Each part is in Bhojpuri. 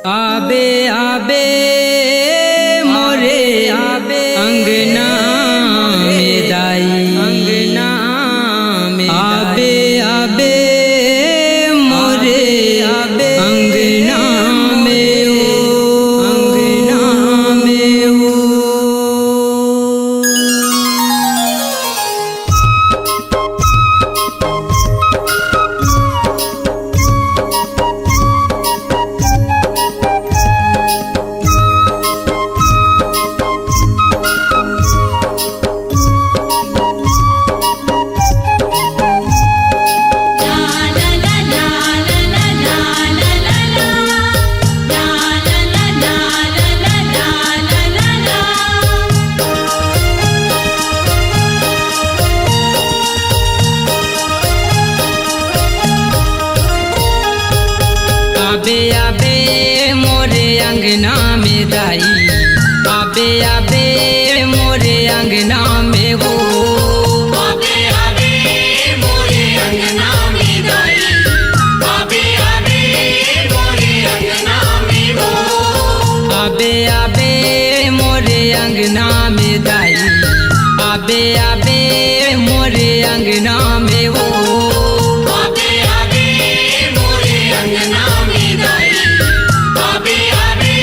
आबे आबे मोरे आबे अंगना में दाई अंगना में आबे आबे मोरे आबे अंगना में वो अंगना में वो। आबे आबे मोरे अंगना में दाई आबे आबे मोरे अंगना में वो आबे आबे मोरे अंगना में दाई आबे आबे मोरे अंगना में वो आबे आबे मोरे अंगना में दाई आबे आबे मोरे अंगना में वो आबे आबे मोरे अंगना में दाई आबे आबे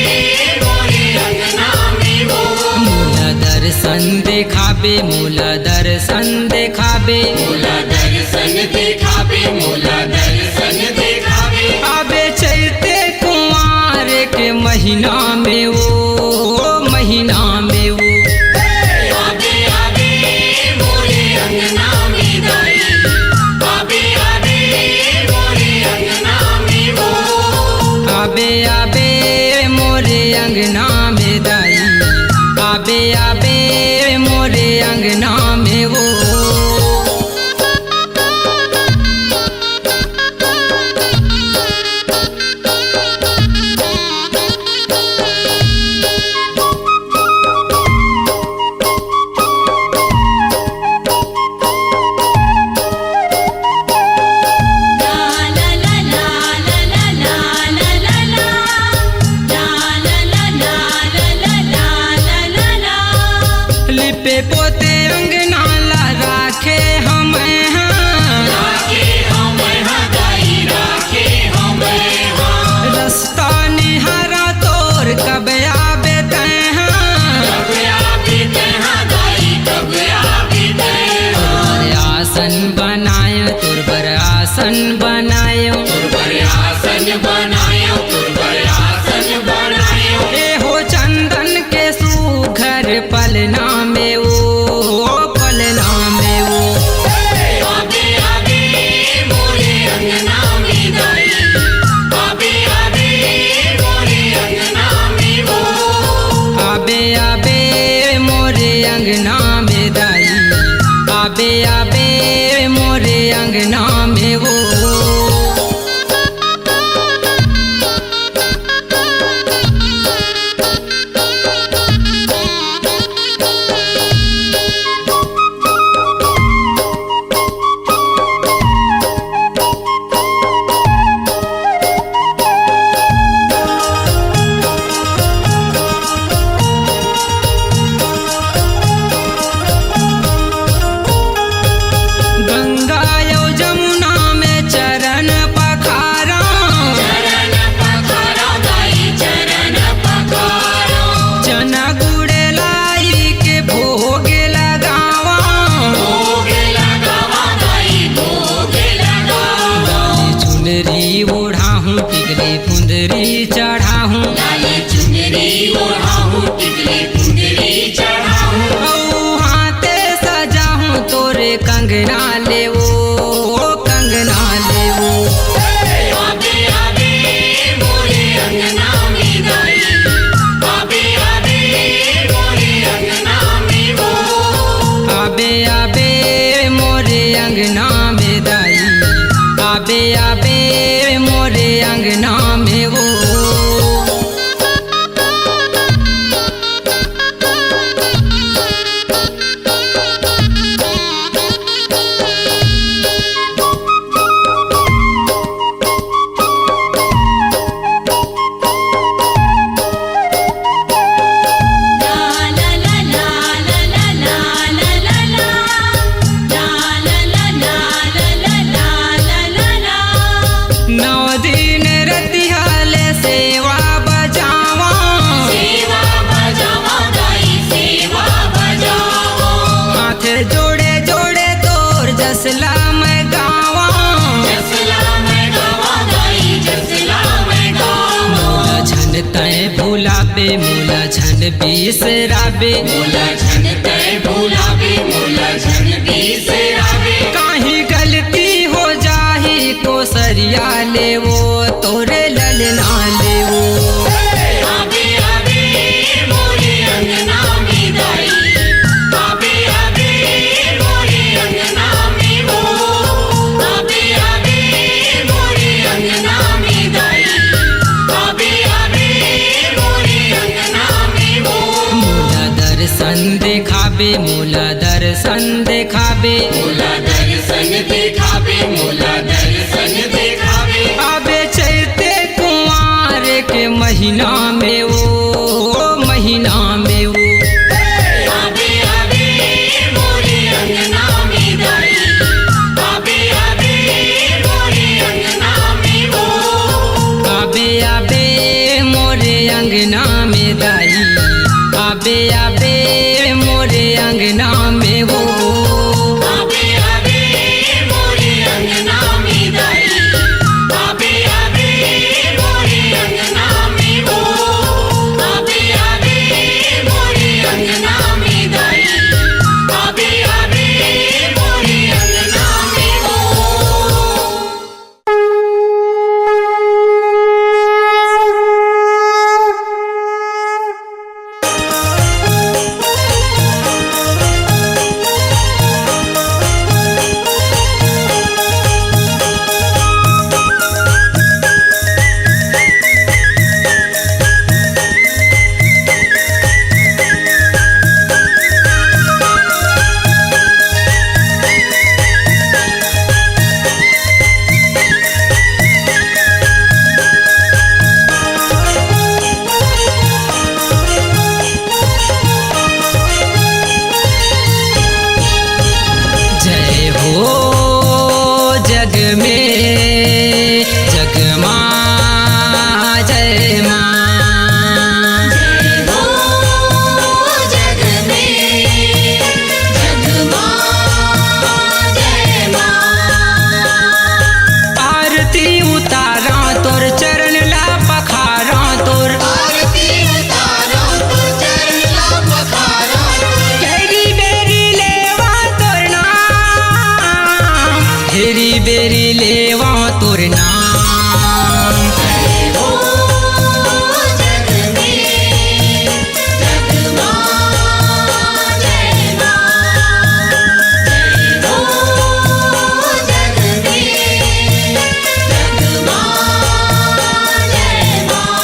मोरे अंगना में वो। मूला दर्शन देखाबे मूला दर्शन देखाबे मूला दर्शन देखाबे मूला दर्शन देखाबे आबे चैते कुंवार के महीना में वो महीना में वो आबे आबे मोरे अंगना में दाई आबे आबे मोरे अंगना में वो आबे आबे मोरे अंगना में दाई आबे आबे मोरे अंगना में वो। लिपे पोते अंगना ला राखे हम राखे हम यहाँ दाई राखे हम यहाँ रास्ता निहारा तोर कब आबे कब आबे तहाँ दाई कब आबे तहाँ आसन बनायो तोर बर आसन बनायो तुरबर आसन बनायो तुरबर आसन बनायो ए हो चंदन के सुघर पलना में वो पलना में वो आबे आबे मोरे अंगना में दाई आबे आबे मोरे अंगना में वो आबे आबे मोरे अंगना में दाई आबे आबे मोरे अंगना में वो। गंगा यो जमुना में चरण पखारा चरण पखारो दाई चरण पखारो चना गुड़े लाई के भोग लगावा भोग लगावा दाई भोग लगावा चुनरी ओढ़ाहूँ टिकली फुंदरी चढ़ाहूँ लाली चुनरी ओढ़ाहूँ टिकली फुंदरी चढ़ाहूँ औ हाथे सजाहूँ तोरे कंगना ले वो कंगना ले वो आबे आबे मोरे अंगना में दाई आबे आबे मोरे अंगना में वो आबे आबे मोरे अंगना में दाई आबे आबे मोरे अंगना में वो। बिसराबे मोला झन तै भुलावे मोला झन बिसरावे काहीं गलती हो जाही तो सरिया ले वो तोरे ललना ले वो आवे आवे मोरे अंगना में दाई आवे आवे मोरे अंगना में वो आवे आवे मोरे अंगना में दाई आवे आवे मोरे अंगना में वो मोला दर्शन देखाबे मोला दर्शन देखाबे मोला दर्शन देखावे मोला दर्शन देखावे आबे चैते कुंवार के महीना में वो महीना में वो आवे आवे मोरे अंगना में दाई आवे आवे मोरे अंगना में वो आबे आबे मोरे अंगना में दाई आबे आबे मोरे अंगना में वो आवे आवे मोरे अंगना में दाई आवे आवे मोरे अंगना में वो आवे आवे मोरे अंगना में दाई आवे आवे मोरे अंगना में वो जय हो जग में जग माँ जय माँ हो जग में जग माँ जय माँ आरती उतारा तोर चरण ला पखारा तोर आरती उतारो तो चरण ला पखारो केरी बेरी लेवा तोर नाम हेरी बेरी लेवा तोर नाम हो जग में जग माँ जय माँ हो जग में जग माँ जय माँ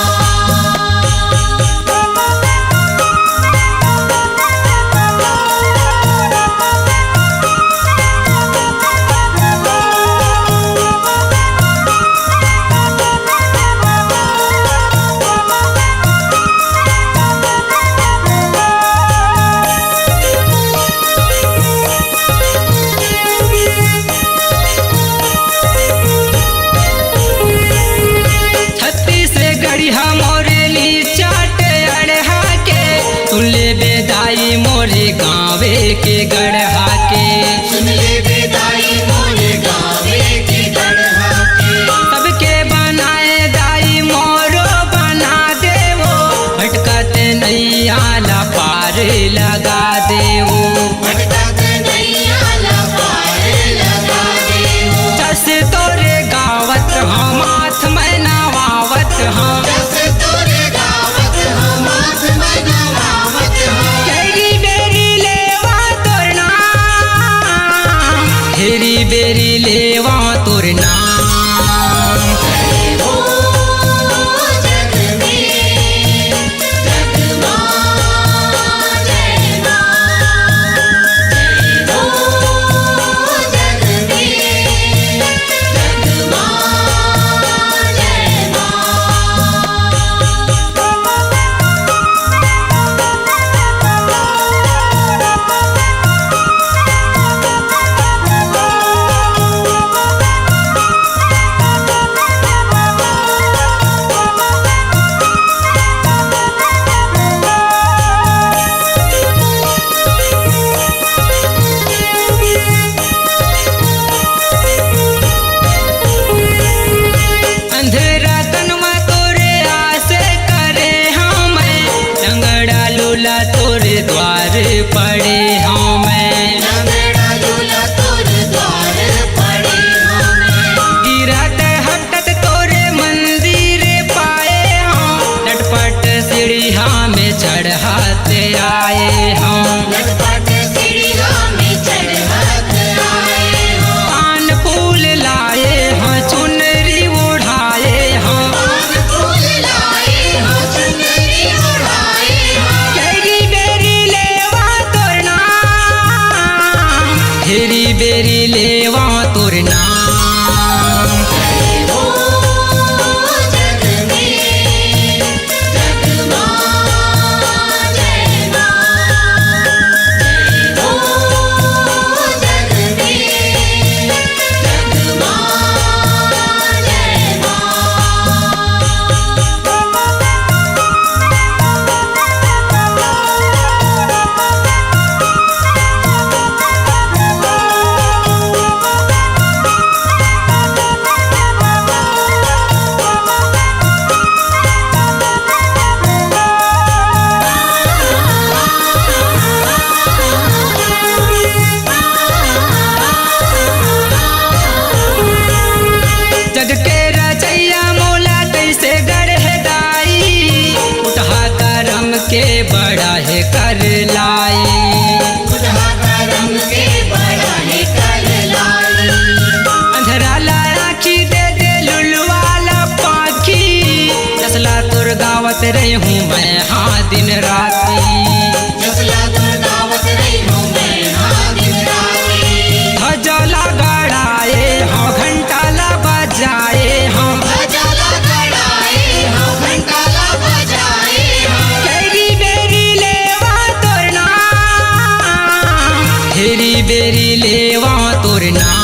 छत्तीसगढ़ी मोरेली चाट अड़हा के सुन ले बेदाई मोरे गाँवे के गढ़हा के सुन ले बेदाई मोरे गावे के गढ़ा के सबके बनाए दाई मोरो बना देवो भटकत नैया ला पार लगा देवो भटकत नैया ला पार लगा देवो जस तोरे गावत हम माथ में नवावत हम जस तोरे गावत हम माथ में नवावत हम केरी बेरी लेवा तोर नाम चढ़ाते आए हम। लटपट सीढ़िया में चढ़त आए हो। पान फूल लाए हैं चुनरी उड़ाए हैं। पान फूल लाए हो चुनरी उड़ाए हो। कैरी बेरी लेवा तोर नाम, हेरी बेरी लेवा तोर नाम। जग के रचैया मोला कैसे गढ़दाई, उठा करम के बड़ा है कर लाई। उठा करम के बड़ा है कर लाई। अंधरा लाखी दे दे लुलवाला पाखी, जसला तुर गावत रही हूँ मैं हाँ दिन राती। जसला दुर्गावत रही हूँ मैं हाँ दिन राती। हजला गड़ाए हाँ घंटा ला बजाए हाँ। भजला गड़ाए हो घंटाला बजाए हो। कैरी बेरी लेवा तोर नाम, हेरी बेरी लेवा तोर नाम।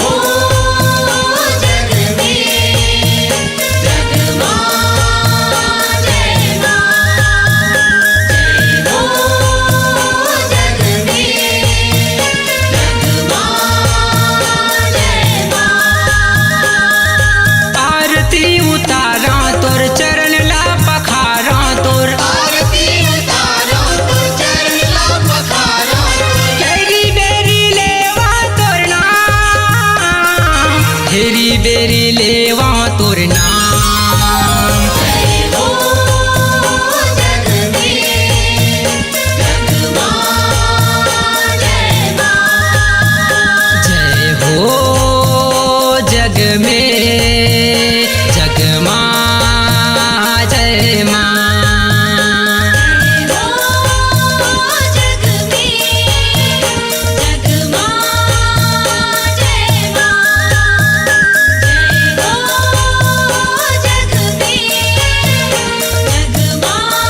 हो जग में जग मां जय मां। जय हो जग में जग मां जय मां। आरती उतारा तोर चरण ला पखारा तोर। आरती उतारो तो चरण ला पखारो। कैरी बेरी लेवा तोर नाम, हेरी बेरी लेवा तोर नाम। हो जग में जग मां जय मां। जय हो जग में जग मां जय मां। हो जग में जग मां जय मां। जय हो जग में जग मां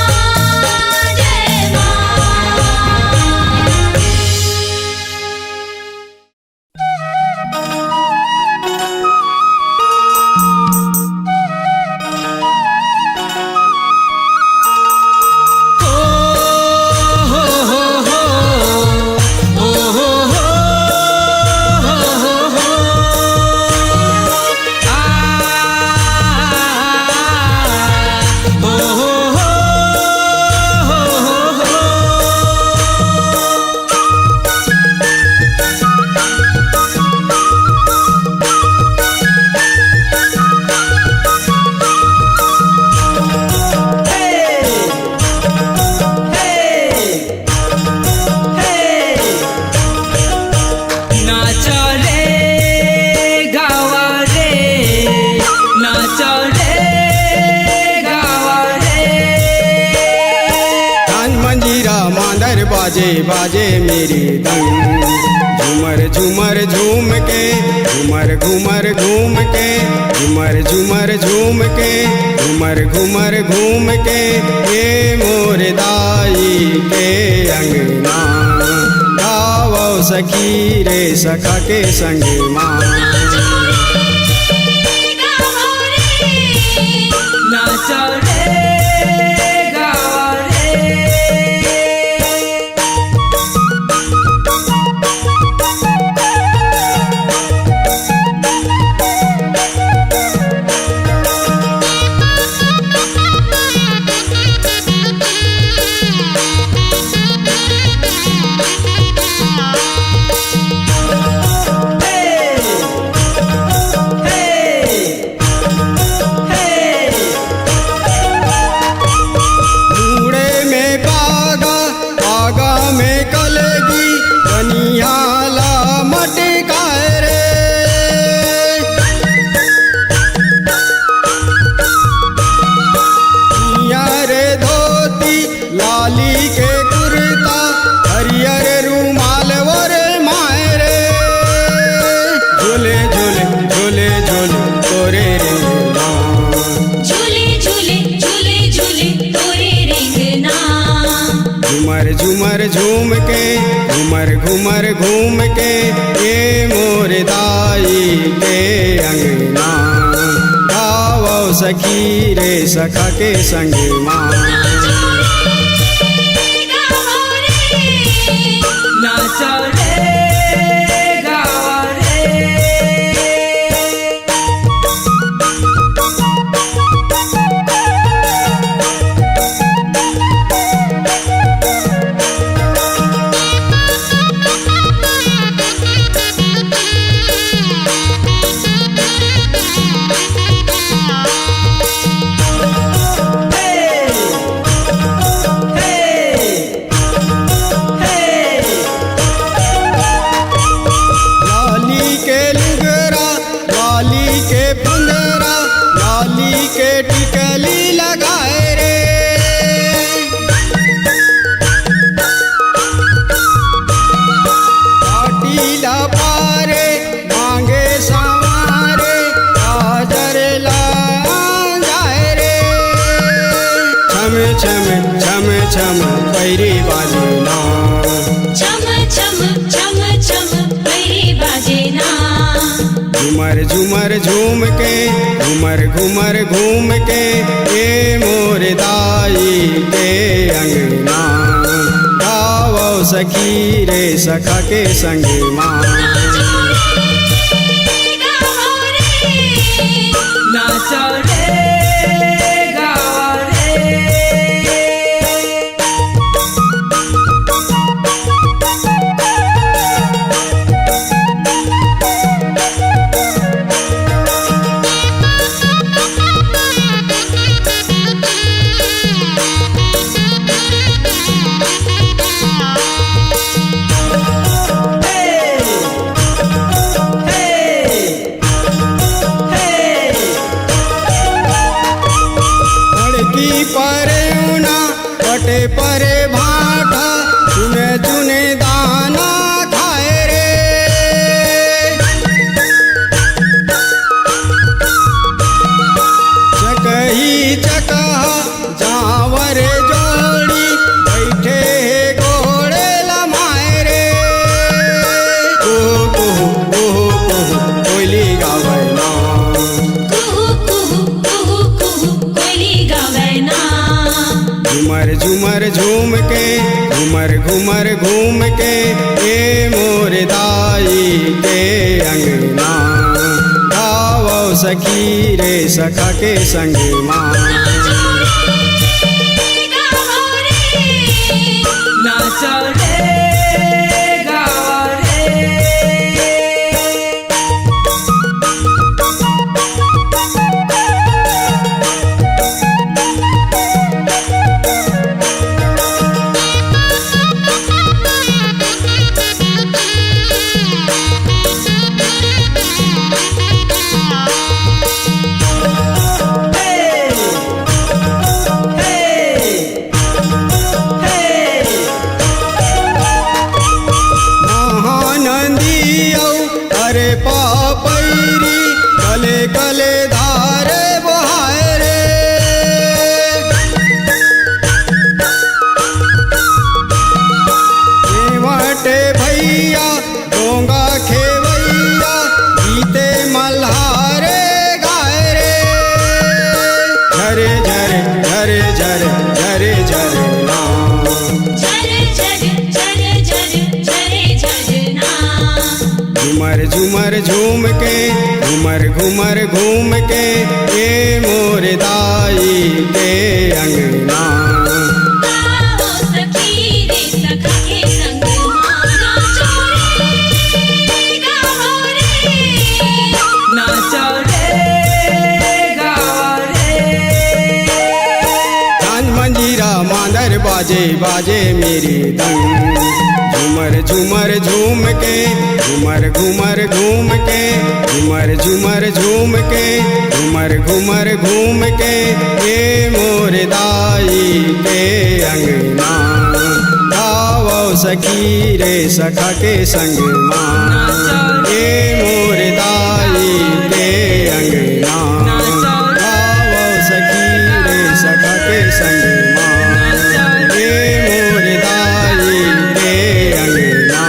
जय मां। नाचो रे गावा रे, नाचो रे गावा रे। तान मंजीरा मांदर बाजे बाजे मेरी धुन। झूमर झूमर झूम के घूमर घूमर घूम के झूमर झूमर झूम के घूमर घूमर घूम के ये मोर दाई के अंगना। गावो सखी रे सखा के संग माँ। नाचो रे गावा रे। झूमर घूम के ये मोर दाई के अंगना गावो सखी रे सखा के संग माँ नाचो रे गाओ रे लाली के लुगरा लाली के पुंगरा लाली के टिकली लगाए रे पाटीला पारे मांगे संवारे हाजर ला जाए रे छम छम छम छम पैरी बाजना छम छम छम छम पैरी बाजेना झूमर झूमर झूम के घूमर घूमर घूम के ये मोर दाई के अंगना गावो सखी रे सखा के संग माँ नाचो रे गाओ रे लड़की परे ऊना बटे परे भाटा चुने चुने दाना खाए रे चकही चकहा जावर जोड़ी बैठे घोड़े लमाए रे ओह ओह ओह ओह कोयली गावना कुहू कुहू कुहू कुहू कोयली गावैना झूमर झूमर झूम के घूमर घूमर घूम के ये मोर दाई के अंगना गावो सखी रे सखा के संग माँ नाचो रे गाओ रे महानंदी औ अरे पापैरी कले कले धारे बहाए रे केवटे भैया डोंगा खेवैया गीते मल्हारे गाए रे झरे झरे झरे झरे झरे झरे नाम झर झर झर झर झरे झरना झूमर झूमर झूम के घूमर घूमर घूम के ये मोर दाई के अंगना गाओ सखी रे सखा के संग नाचो रे गाओ रे नाचो रे गाओ रे चांद मंजीरा मांदर बाजे बाजे मेरी दंग झूमर झूमर झूम के घूमर घूमर घूम के झूमर झूमर झूम के घूमर घूमर घूम के ये मोर दाई के अंगना गावो सखी रे सखा के संग माँ ये मोर दाई के अंगना गावो सखी रे सखा के संग माँ ये मोर दाई के अंगना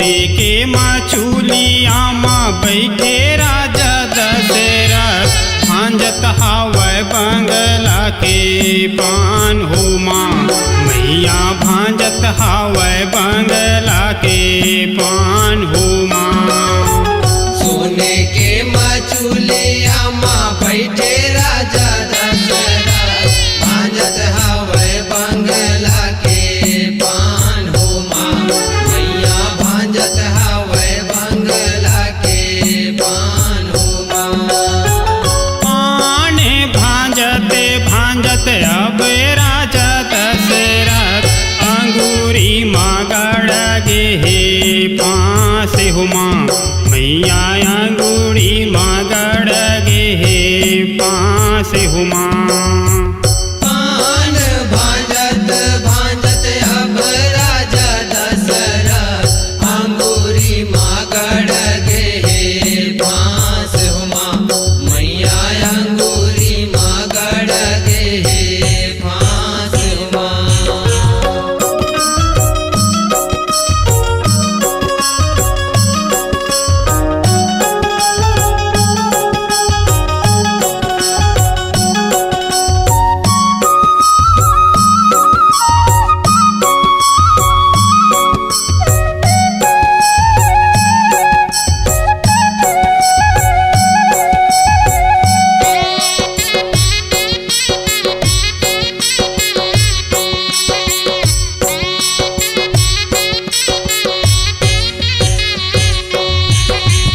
सोने के मचुलिया माँ बैठे राजा दशरथ भांजत हवै बंगला के पान हो माँ मैया भांजत हवै बंगला के पान हो माँ। सोने के मचुलिया माँ बैठे राजा दशरथ भांजत हवै बंगला के पान हो माँ मैया भांजत हवै बंगला के पान हो माँ। पाने भांजते भांजते अब राजा दशरथ अंगूरी माँ गड़ गे हे पास हो माँ मैया अंगूरी माँ गड़ गे हे पास हो माँ। पान भांजत भांजत अब राजा दशरथ अंगूरी माँ गड़ गे हे पास हो माँ मैया अंगूरी माँ गड़ गे हे पास हो माँ।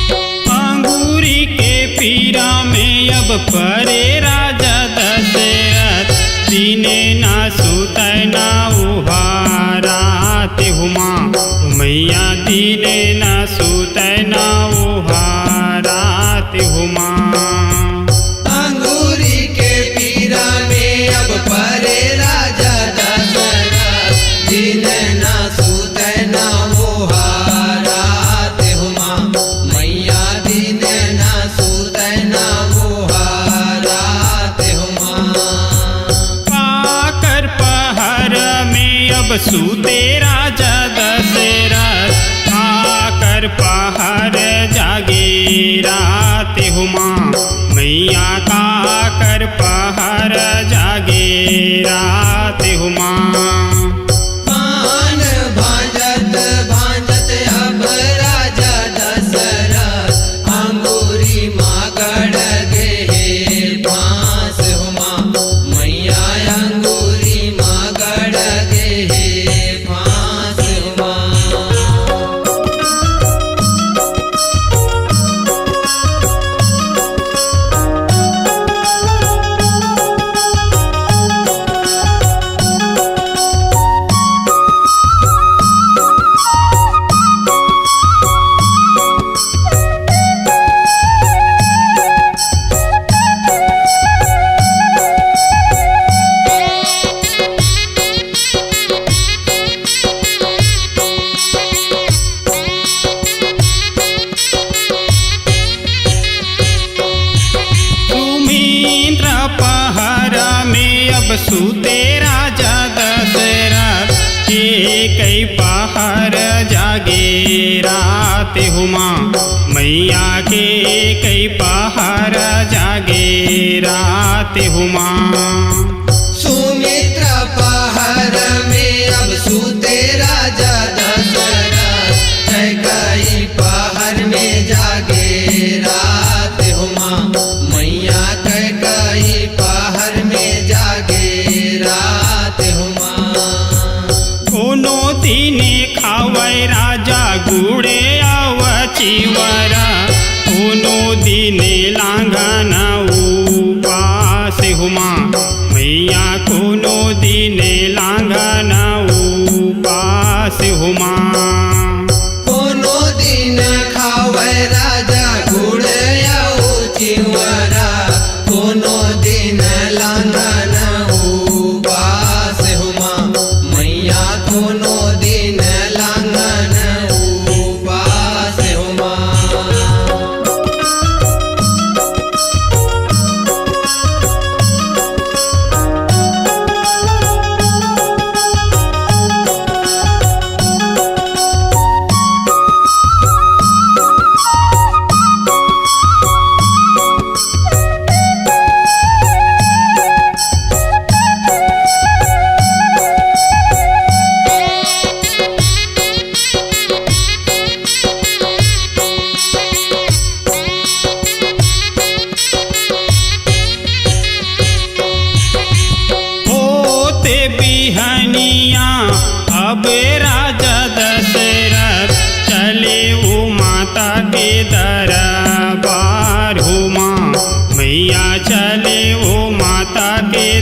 अंगूरी के पीरा में अब परे राजा दशरथ दीने ना सुतै ना उहारात हो माँ मैया दीने ना सुतै ना उहारात हो माँ। अंगूरी के पीरा में अब परे राजा दशरथ दिन ना सूत ना मोहारात हो माँ मैया दिन ना सूत ना मोहारात हो माँ। पाकर पहर में अब सूते राजा दशरथ पाकर पहर जागे रात हो माँ मैया काकर पहर जागे रात हो माँ। पान भांजत भांजत अब राजा दशरथ अंगूरी माँ गड़ गे हे पास हो माँ मैया अंगूरी माँ गड़ गे हे पास हो माँ। सुमिंद्र पहर में अब सूते राजा दशरथ कई पहर जागे रात हो माँ मैया के कई पहर जागे रात हो माँ। सुमित्रा पहर में अब सूते राजा दशरथ कई पहर में जागे रात हो माँ मैया कई पहर में जागे रात हो माँ। कोनो दिने खावै राजा गुड़े आव चिवरा कोनो दिने लांघन उपास हो माँ मैया कोनो दिने लांघन उपास हो माँ। कोनो दिन खावे राजा गुड़ चिवरा कोनो दिन लांघन उपास हो माँ मैया कोनो दिन लांघन उपास हो माँ।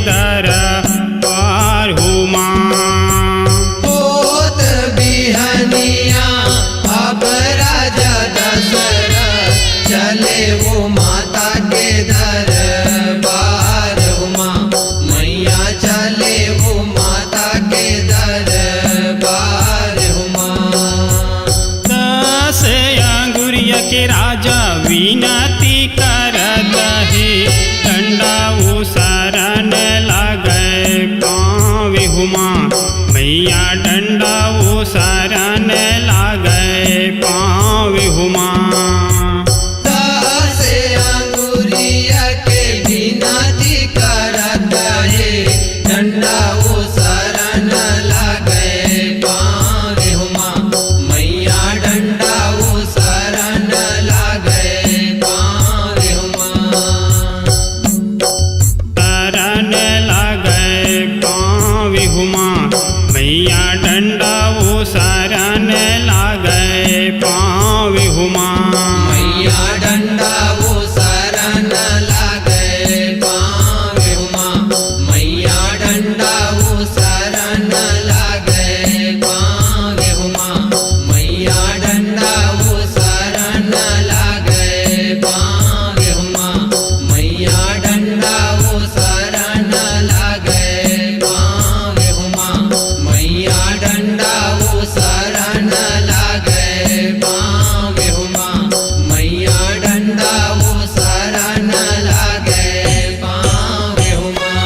दर पार हो माँ। होत बिहनिया अब राजा दशरथ चले वो माता के दरबार माँ। मैया चले वो माता के दरबार माँ। दस अंगुरिया के राजा विनती करत है, डंडा वो शरण लागे पाँव हो माँ। मैया डंडा वो शरण लागे पाँव हो माँ। दस अंगुरिया के विनती करत है, डंडा वो शरण लागे पाँव हो माँ। मैया डंडा वो शरण लागे पाँव हो माँ। शरण लागे पाँव हो माँ। मैया डंडा वो शरण लागे पाँव हो माँ। मैया डंडा वो शरण लागे पाँव हो माँ। मैया डंडा वो शरण लागे पाँव हो माँ। मैया डंडा वो शरण लागे पाँव हो माँ। मैया डंडा वो शरण लागे पाँव हो माँ। मैया डंडा वो शरण लागे पाँव हो माँ। मैया डंडा वो शरण लागे पाँव हो माँ।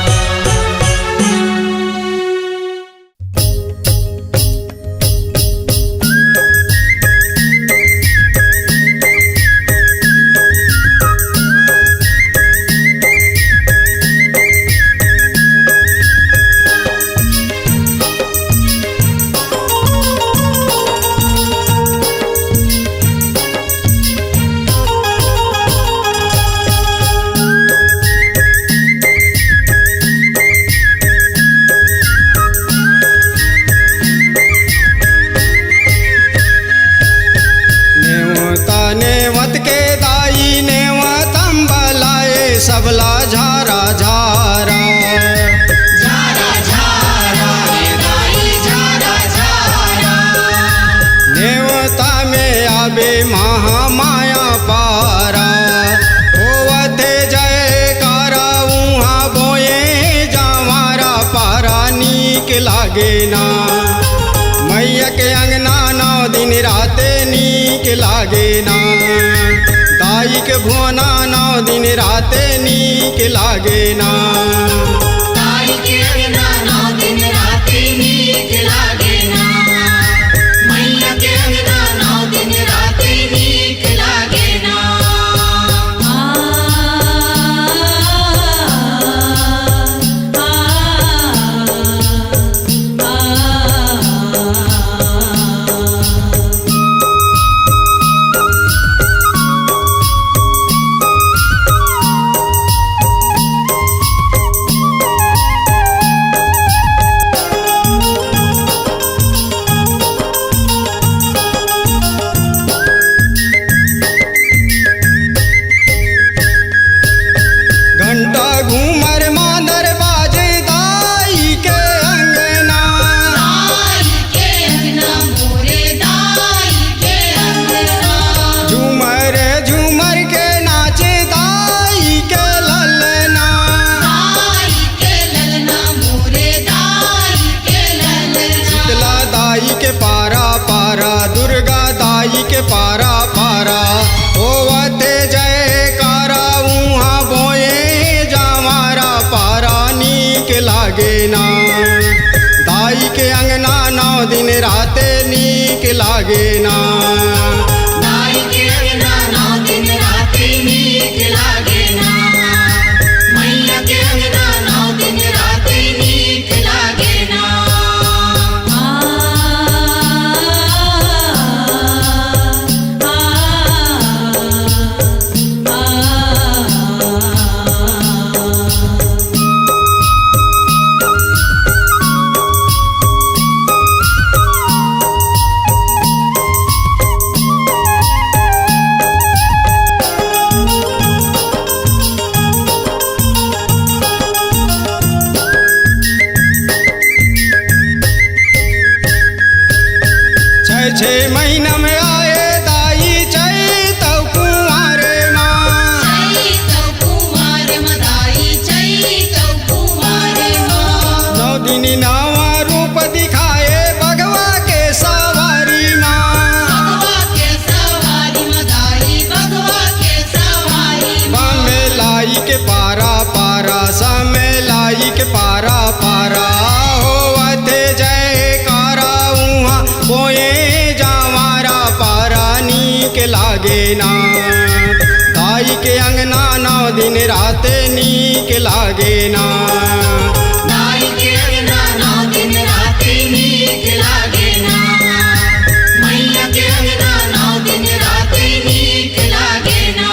नेवता नेवत के दाई नेवतम बलाए सबला झारा झारा। झारा झारा रे दाई झारा झारा। नेवता में आबे महामाया पारा। होवते जयकारा उहाँ बोए जावारा पारा नीक लागे ना। मैया के अंगना 9 दिन राते नीक लागे ना। दाई के भुवना 9 दिन राते नीक लागे ना। दाई के अंगना 9 दिन राते नीक लागे ना। मैया के अंगना 9 दिन राते नीक लागे ना। घंटा घूमर मांदर बाजे दाई के अंगना। दाई के अंगना मोरे दाई के अंगना। झूमर झूमर के नाचे दाई के ललना। दाई के ललना मोरे दाई के ललना। शीतला दाई के पारा पारा, दुर्गा दाई के पारा पारा। होवते जयकारा उहाँ बोए जावारा पारा नीक लागे ना। दाई के अंगना 9 दिन राते नीक लागे ना। दाई के अंगना 9 दिन राते नीक लागे ना। मैया के अंगना 9 दिन राते नीक लागे ना। छे महीना में आए दाई चैत कुंवर माँ। चैत कुंवर मदाई चैत कुंवर माँ। 9 दिन नवा रूप दिखाए भगवा के सवारी माँ। भगवा के सवारी मदाई भगवा के सवारी माँ। में लाई के पारा पारा समय लाई के पारा पारा होवते जयकारा उहाँ बोए जावारा पारा नीक लागे ना। दाई के अंगना 9 दिन रात नीक लागे ना। दाई के अंगना 9 दिन रात नीक लागे ना। मैया के अंगना 9 दिन रात नीक लागे ना।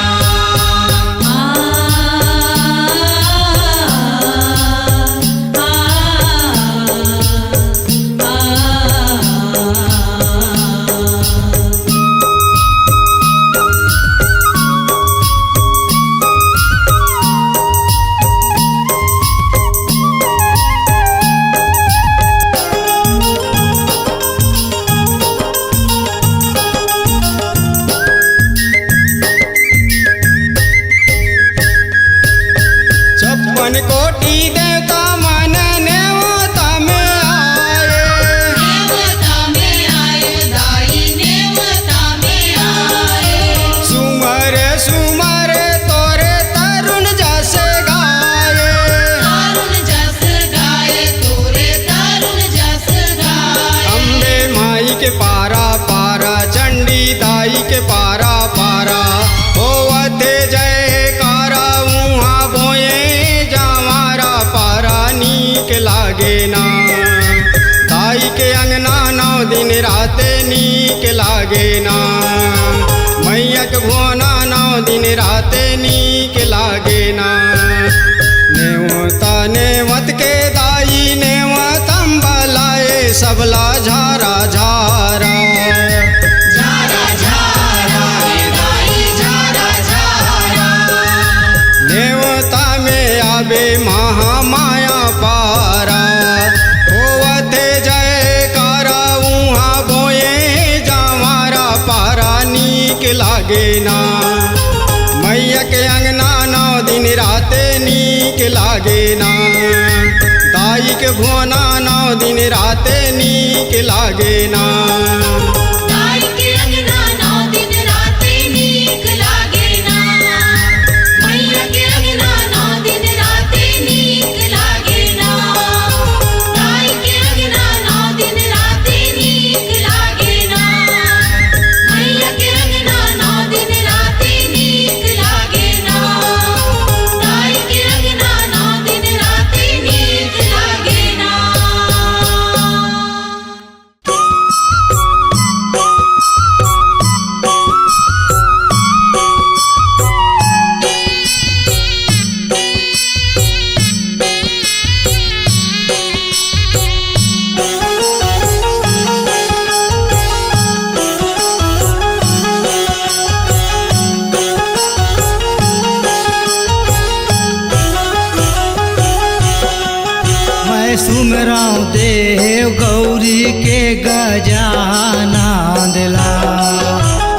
छप्पन कोटि देवता मन नेवता में आए। नेवता में आए दाई नेवता में आए। सुमर सुमर तोरे तरुण जस गाए। तरुण जस गाए तोरे तरुण जस गाए। अम्बे माई के पारा पारा चंडी दाई के पारा पारा होवते जयकारा उहाँ बोए जावारा पारा नीक लागे ना। दाई के अंगना 9 दिन रात नीक लागे ना। मैया के भुवना 9 दिन रात नीक लागे ना। नेवता नेवत के दाई नेवतम बलाए सबला झारा झारा। झारा झारा रे दाई झारा झारा। नेवता में आबे महामाया पारा होवते जयकारा उहाँ बोए जावारा पारा नीक लागे ना। मैया के अंगना 9 दिन रात नीक लागे ना। दाई के भुवना 9 दिन रात नीक लागे ना। दाई के अंगना 9 दिन रात नीक लागे ना। मैया के अंगना 9 दिन रात नीक लागे ना। दाई के अंगना 9 दिन रात नीक लागे ना। मैया के अंगना 9 दिन रात नीक लागे ना। दाई के अंगना 9 दिन रात नीक लागे ना। मैं सुमराऊं देव गौरी के गजाना दिला।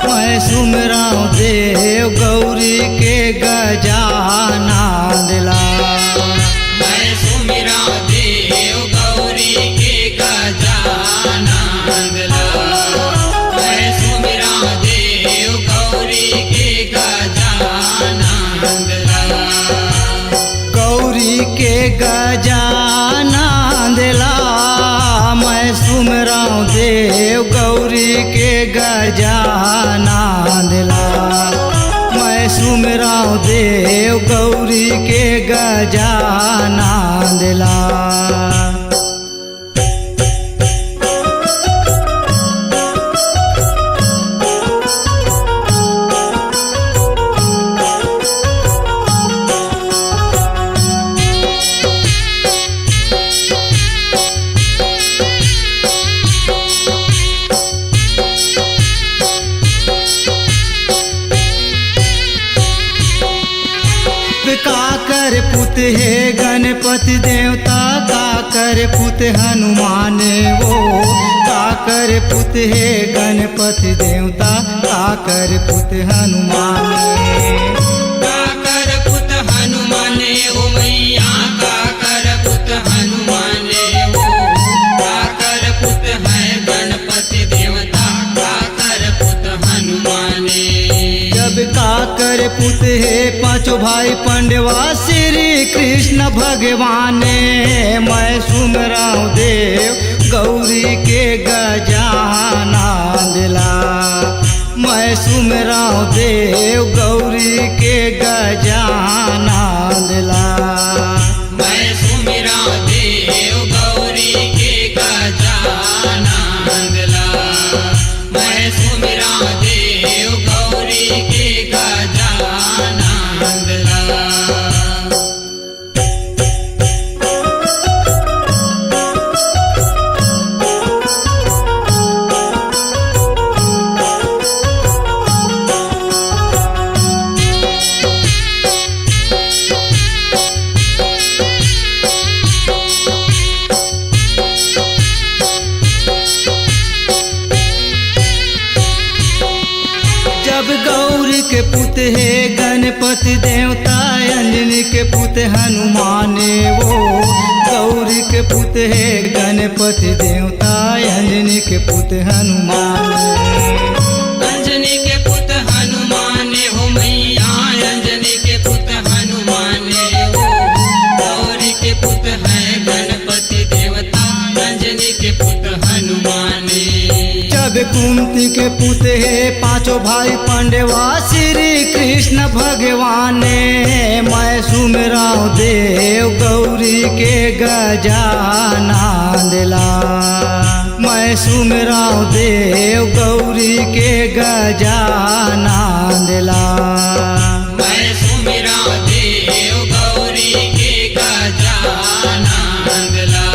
मैं सुमराऊं देव गौरी के गजाना दिला। मैं सुमिरा देव गौरी के गजानंद ला। मैं सुमिरा देव गौरी के गजानंद ला। गौरी के गजाना दिला। मैं सुमराऊं देव गौरी के गजाना दिला। मैं सुमराऊं देव गौरी के गजाना दिला। काकर पुत है गण गणपति देवता का कर पुत हनुमान वो का कर पुत है गणपति देवता का कर पुत हनुमान। काकर पुत हनुमान ओ मैया काकर पुत हनुमान ओ काकर पुत है गणपति देवता काकर पुत हनुमान। जब काकर पुत है पांचों भाई पंडवा श्री कृष्ण भगवान मैं सुमराऊं देव गौरी के गजाना दिला मैं सुमराऊं देव गौरी के गजाना दिला। मैं सुमिरा देव गौरी के गजानन ला मैं सुमिरा देव गौरी के गजानन ला। जब गौरी के पुत है गणपति देवता अंजनी के पुत हनुमान वो गौरी के पुत है गणपति देवता अंजनी के पुत हनुमान। अंजनी के पुत हनुमान हो मैया अंजनी के पुत हनुमान हो गौरी के पुत है गणपति देवता अंजनी के पुत हनुमान। जब कुंती के पुत है पांचों भाई पांडवा श्री कृष्ण भगवान मैं सुमराऊं देव गौरी के गजाना दिला मैं सुमराऊं देव गौरी के गजाना दिला। मैं सुमिरा देव गौरी के गजानन ला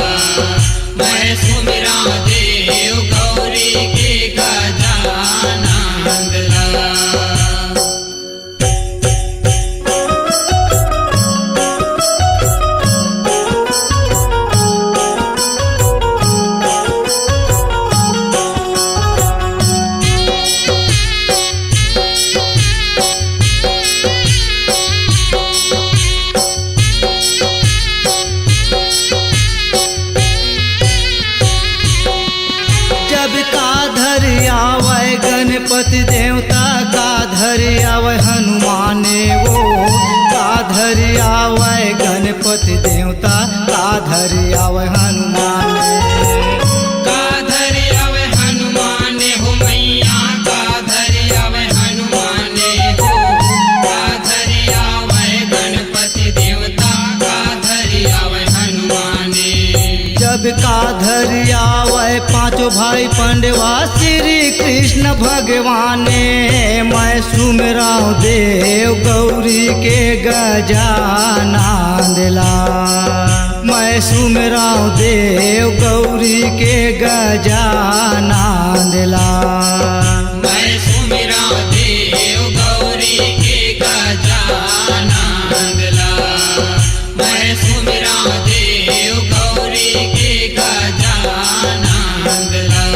मैं सुमिरा देव गौरी के गजानन ला। जब का धरि आवे गणपति देवता का धरि आवे हनुमान वो का धरि आवे गणपति देवता का धरि आवे हनुमान। काधर आवे हनुमान हो मैया काधर आवे हनुमान हो काधर आवे गणपति देवता काधर आवे हनुमान। जब का धरि आवे पांचों भाई पांडवा श्री कृष्ण भगवान मैं सुमराऊं देव गौरी के गजाना दिला मैं सुमराऊं देव गौरी के गजाना दिला। मैं सुमिरा देव गौरी के गजानन ला मैं सुमिरा देव गौरी के गजानन ला।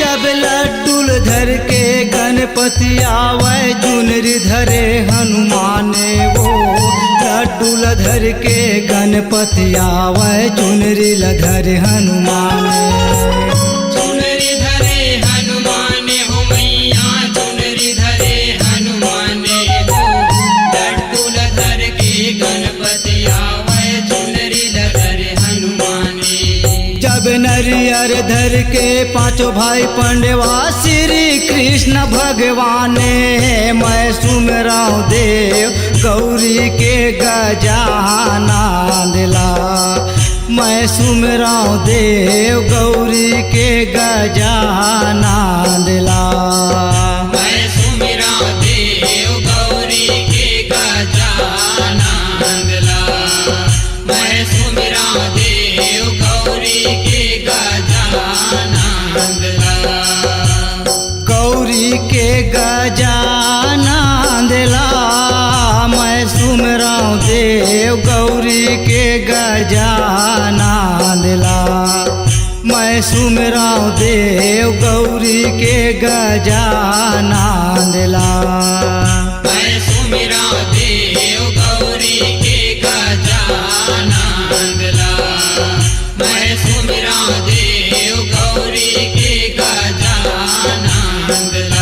जब लड्डूल धर के गणपति आवे चुनरी धरे हनुमान वो लड्डूल धर के गणपति आवे चुनरी धरे हनुमान। चुनरी धरे हनुमान हो मैया चुनरी धरे हनुमान हो लड्डू धर के गणपति आवे चुनरी धरे हनुमान। जब नरियर धर के पांचों भाई पांडवा श्री कृष्ण भगवान मैं सुमराऊं देव गौरी के गजाना दिला मैं सुमराऊं देव गौरी के गजानंद ला। मैं सुमिरा देव गौरी के गजानंद ला। मैं सुमिरा देव गौरी के गजानंद ला। गौरी के गजानंद ला। मैं सुमराऊं देव गौरी के गजानंद ला। मैं सुमराऊं देव गौरी के गजानंद ला। मैं सुमिरा देव गौरी के गजानंद ला। मैं सुमिरा देव गौरी के गजानंद ला।